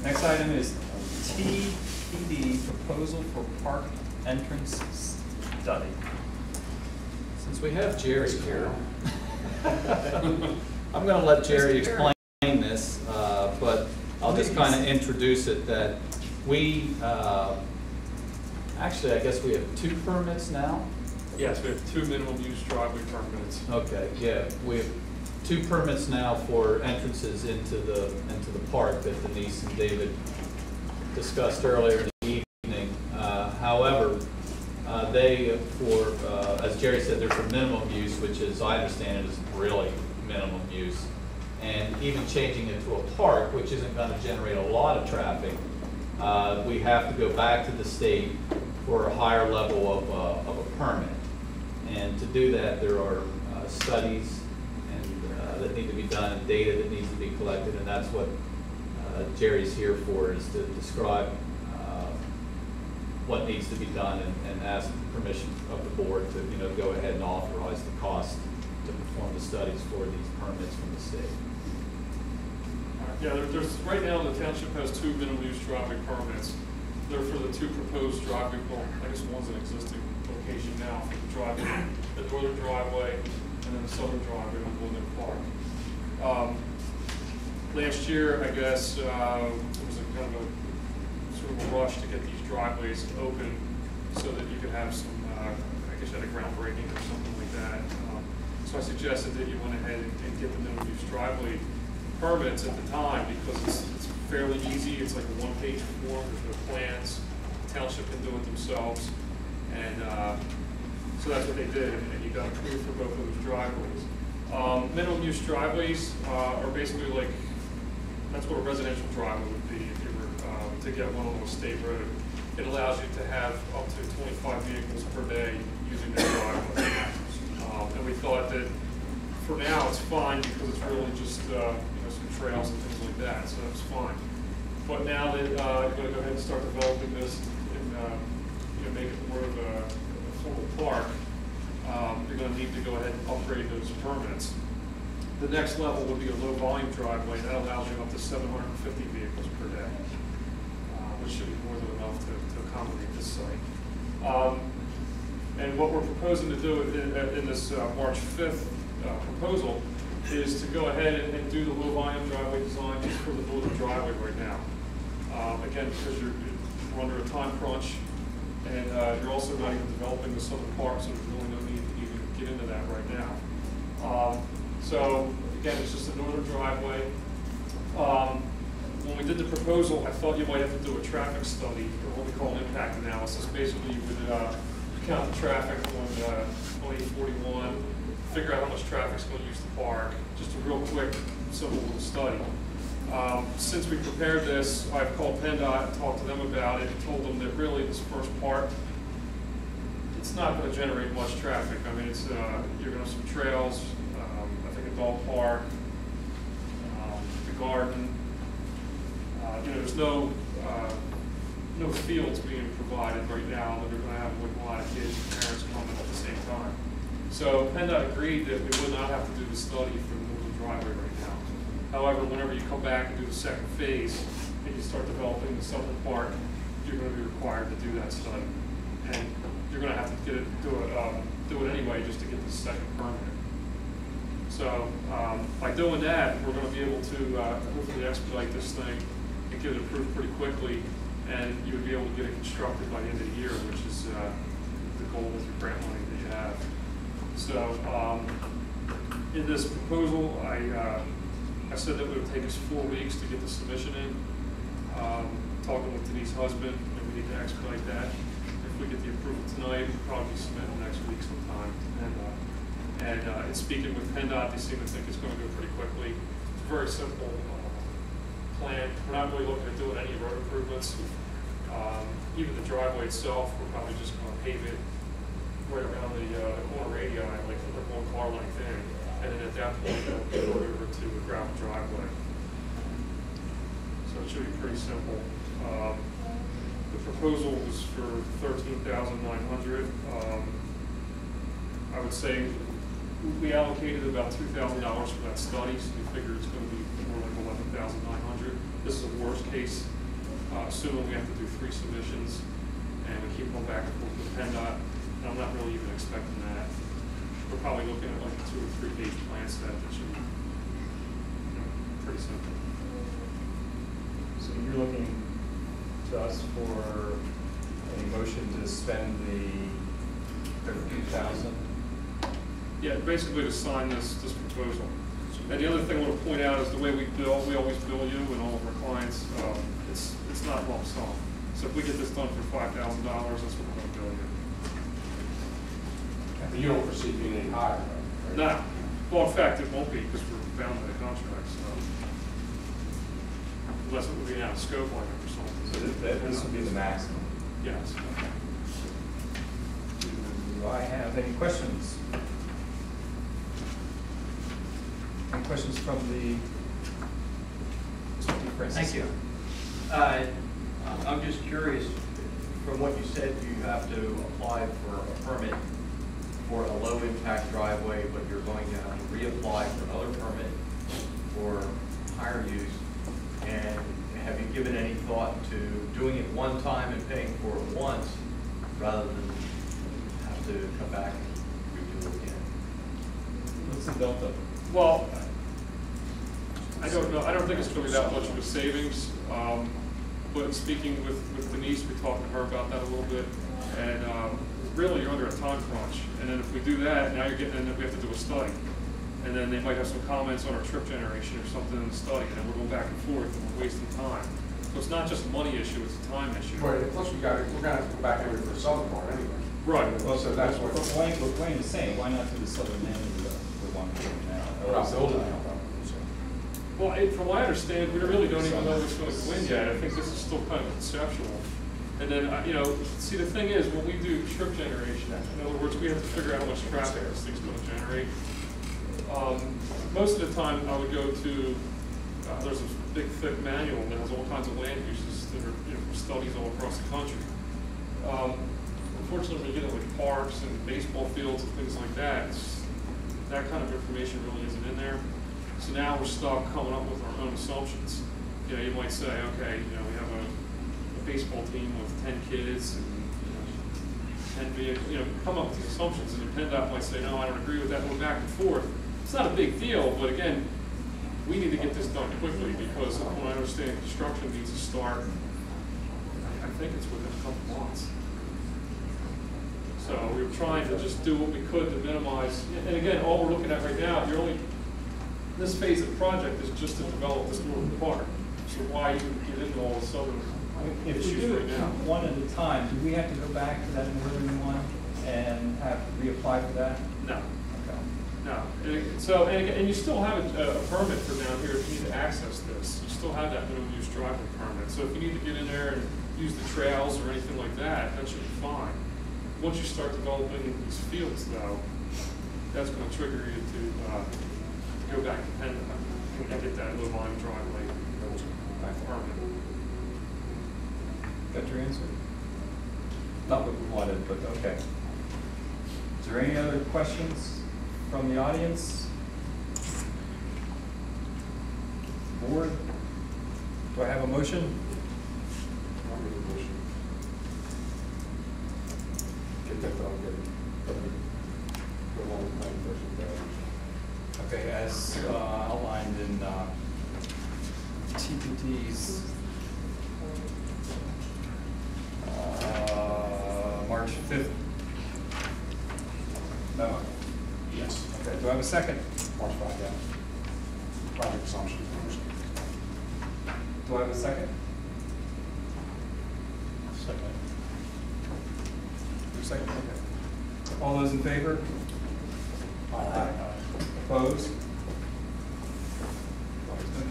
Next item is TPD, proposal for park entrance study. Since we have Jerry here, I'm going to let Jerry explain this, but I'll just kind of introduce it that we, actually I guess we have 2 permits now. Yes, we have 2 minimum use driveway permits. Okay, yeah, we have 2 permits now for entrances into the park that Denise and David discussed earlier in the evening. However, they, as Jerry said, they're for minimum use, which is, I understand it, is really minimum use. And even changing it to a park, which isn't going to generate a lot of traffic, we have to go back to the state for a higher level of a permit. And to do that, there are studies that need to be done and data that needs to be collected, and that's what Jerry's here for, is to describe what needs to be done and ask permission of the board to go ahead and authorize the cost to perform the studies for these permits from the state. Yeah, there's right now the township has 2 minimum use driveway permits. They're for the 2 proposed driveway. Well, I guess one's an existing location now for the driveway, the northern driveway, and then the southern driveway on Golden Park. Last year, I guess, it was a kind of a sort of a rush to get these driveways open so that you could have some, I guess you had a groundbreaking or something like that. So I suggested that you went ahead and get the minimum use driveway permits at the time, because it's fairly easy. It's like a 1-page form, there's no plans. The township can do it themselves. And so that's what they did, and you got approved for both of those driveways. Minimum use driveways are basically like, that's what a residential driveway would be if you were to get one on a state road. It allows you to have up to 25 vehicles per day using that driveway. And we thought that for now it's fine, because it's really just some trails and things like that, so that's fine. But now that you're going to go ahead and start developing this and make it more of a formal park, you're going to need to go ahead and upgrade those permits. The next level would be a low volume driveway that allows you up to 750 vehicles per day, which should be more than enough to accommodate this site. And what we're proposing to do in this March 5th proposal is to go ahead and do the low volume driveway design just for the northern driveway right now. Again, because you're under a time crunch, and you're also not even developing the southern park, so there's really no need to even get into that right now. So again, it's just a northern driveway. When we did the proposal, I thought you might have to do a traffic study, or what we call an impact analysis. Basically, you would count the traffic on 841, figure out how much traffic's going to use the park. Just a real quick, simple little study. Since we prepared this, I've called PennDOT and talked to them about it and told them that really this first part, it's not going to generate much traffic. I mean, it's you're going to have some trails, I think a dog park, the garden. There's no fields being provided right now that are going to have a lot of kids and parents coming at the same time. So PennDOT agreed that we would not have to do the study for the northern driveway right now. However, whenever you come back and do the second phase and you start developing the southern park, you're going to be required to do that study, and you're going to have to do it anyway just to get the second permit. So by doing that, we're going to be able to hopefully expedite this thing and get it approved pretty quickly, and you would be able to get it constructed by the end of the year, which is the goal with your grant money that you have. So in this proposal, I said that it would take us 4 weeks to get the submission in. Talking with Denise's husband, and we need to expedite that. If we get the approval tonight, we'll probably submit it next week sometime. And speaking with PennDOT, they seem to think it's going to go pretty quickly. It's a very simple plan. We're not really looking at doing any road improvements. Even the driveway itself, we're probably just going to pave it right around the corner radii, like 1 car length in. And then at that point, it'll go over to a gravel driveway. So it should be pretty simple. The proposal was for $13,900. I would say we allocated about $2,000 for that study, so we figure it's going to be more like $11,900. This is a worst case, assuming we have to do 3 submissions, and we keep going back and forth with PennDOT, and I'm not really even expecting that. We're probably looking at like a 2 or 3 page plan set that should be pretty simple. So you're looking to us for a motion to spend the 13,000? Yeah, basically to sign this proposal. And the other thing I want to point out is the way we bill, we always bill you and all of our clients, it's not lump sum. So if we get this done for $5,000, that's what we're going to bill you. But you don't foresee being any higher, right? No. Well, in fact, it won't be because we're bound by the contract, so. Unless it would be out of scope like it or something. So this would be the maximum. Yes. Do I have any questions? Any questions from the Mr. DeFrancis? Thank you. I'm just curious, from what you said, you have to apply for a permit for a low-impact driveway, but you're going to have to reapply for another permit for higher use. And have you given any thought to doing it one time and paying for it once, rather than have to come back and redo it again? What's the delta? Well, I don't know. I don't think it's going to be that much of a savings. But speaking with Denise, we talked to her about that a little bit, and really you're under a time crunch. And then if we do that, now you're getting in that we have to do a study. And then they might have some comments on our trip generation or something in the study, and then we're going back and forth and we're wasting time. So it's not just a money issue, it's a time issue. Right, plus we're gonna have to go back over for the southern part anyway. Right. Well, so that's what. But Wayne is saying, why not do the southern end of the one we're doing now? Well, building now. Well, from what I understand, we really don't even know what's going to go in yet. I think this is still kind of conceptual. And then, you know, see, the thing is, when we do trip generation, in other words, we have to figure out how much traffic this thing's going to generate. Most of the time, I would go to, there's a big, thick manual that has all kinds of land uses that are, you know, for studies all across the country. Unfortunately, when you get into like parks and baseball fields and things like that, that kind of information really isn't in there. So now we're stuck coming up with our own assumptions. You know, you might say, okay, you know, we have a baseball team with 10 kids and, you know, 10 vehicles, you know, come up with these assumptions, and the PennDOT might say, no, I don't agree with that, we're back and forth. It's not a big deal, but again, we need to get this done quickly, because when I understand construction needs to start, I think it's within a couple months. So we were trying to just do what we could to minimize, and again, all we're looking at right now, this phase of the project is just to develop this northern part. So why even get into all the southern If we issues do right it now? one at a time, do we have to go back to that northern one and have to reapply for that? No. Okay. No, and you still have a permit for down here if you need to access this. You still have that minimum use driveway permit. So if you need to get in there and use the trails or anything like that, that should be fine. Once you start developing these fields, though, that's going to trigger you to go back to PennDOT when you get that low volume driveway permit. Got your answer? Not what we wanted, but okay. Is there any other questions from the audience? Board? Do I have a motion? Get that done, get it. Go along with planning version. Okay, as outlined in TPD's March 5th. No. Yes. Okay, do I have a second? March 5, yeah. Project assumption. Do I have a second? Second. Your second, okay. All those in favor? Aye. Opposed? It's been